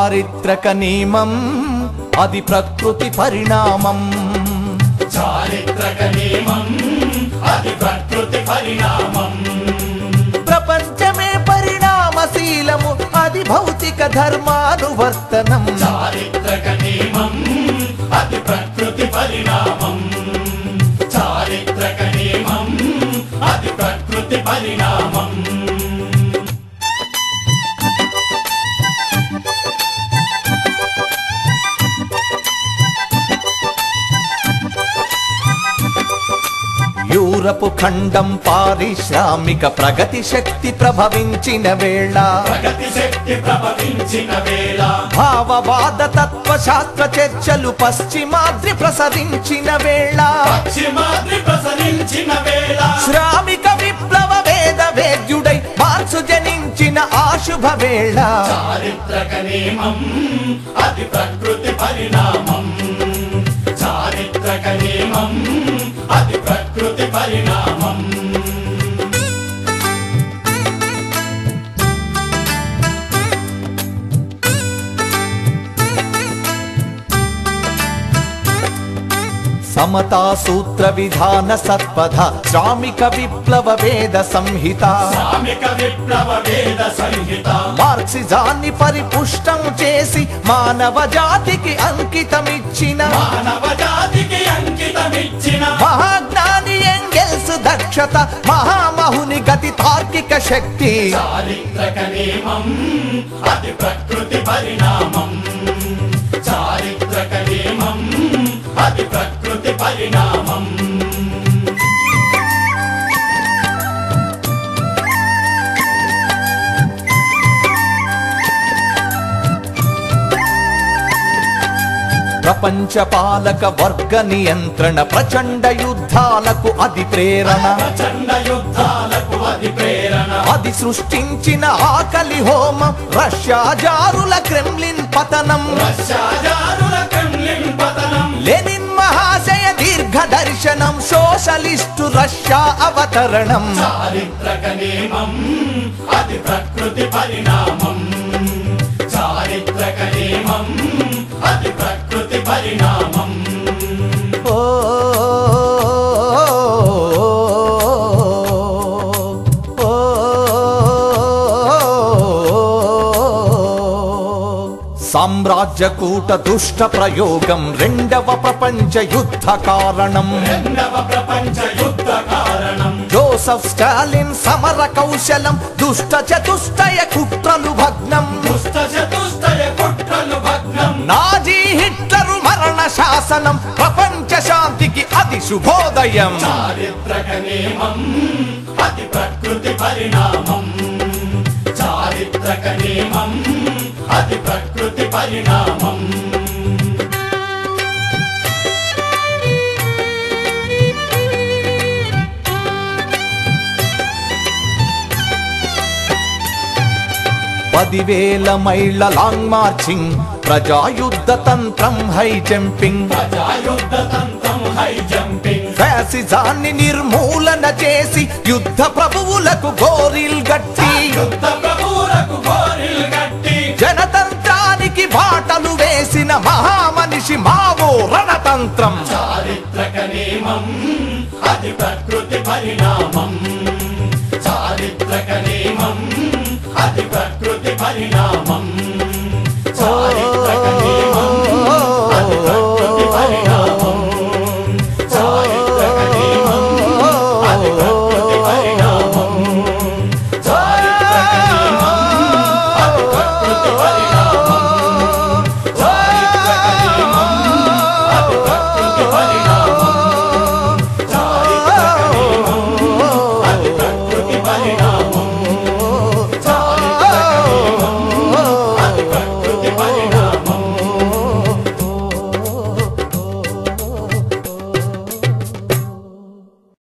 చారిత్రక నియమం అది ప్రకృతి పరిణామం చారిత్రక నియమం అది ప్రకృతి పరిణామం ప్రపంచమే పరిణామశీలము అది భౌతిక ధర్మానువర్తనం చారిత్రక నియమం అది ప్రకృతి పరిణామం చారిత్రక నియమం అది ప్రకృతి పరిణామం యూరపు ఖండం పారిశ్రామిక ప్రగతి శక్తి ప్రభవించిన వేళ భావవాద తత్వశాస్త్ర చర్చలు పశ్చిమాద్రి ప్రసరించిన వేళ శ్రామిక విప్లవ వేద వేద్యుడై మార్క్సు జనించిన ఆశుభ వేళ చారిత్రక నియమం అది ప్రకృతి పరిణామం చారిత్రక నియమం అది ప్రకృతి పరిణామం సమతా సూత్ర విధాన సత్పథ శ్రామిక విప్లవ వేద సంహిత మార్క్సిజాన్ని పరిపుష్టం చేసి మానవ జాతికి అంకితమిచ్చిన మహాజ్ఞాని ఎంగెల్స్ దక్షత మహామహుని గతి తార్కిక శక్తి చారిత్రక నియమం అది ప్రకృతి పరిణామం చారిత్రక నియమం అది ప్రకృతి పరిణామం ప్రపంచ పాలక వర్గ నియంత్రణ ప్రచండ యుద్ధాలకు అది ప్రేరణ అది సృష్టించిన ఆకలి హోమం రష్యా జారుల క్రెమ్లిన్ పతనం లెనిన్ మహాశయ దీర్ఘ దర్శనం సోషలిస్టు రష్యా అవతరణం చారిత్రక నియమం అది ప్రకృతి పరిణామం చారిత్రక నియమం అది ప్రకృతి పరిణామం సామ్రాజ్య కూట దుష్ట ప్రయోగం రెండవ ప్రపంచ యుద్ధ కారణం జోసెఫ్ స్టాలిన్ సమర కౌశలం దుష్ట చతుష్టయ కుట్రలు భగ్నం నాజీ హిట్లరు మరణ శాసనం ప్రపంచ శాంతికి అది శుభోదయం చారిత్రక నియమం అది ప్రకృతి పరిణామం చారిత్రక నియమం అది ప్రకృతి పరిణామం పదివేల మైళ్ళ లాంగ్ మార్చింగ్ ప్రజాయుద్ధ తంత్రం హై జంపింగ్ ఫ్యాసిజాన్ని నిర్మూలన చేసి యుద్ధ ప్రభువులకు గోరిల్ గట్టి జనతంత్రానికి బాటలు వేసిన మహామనిషి మావో రణతంత్రం చారిత్రక నియమం అది ప్రకృతి పరిణామం చారిత్రక నియమం అది ప్రకృతి పరిణామం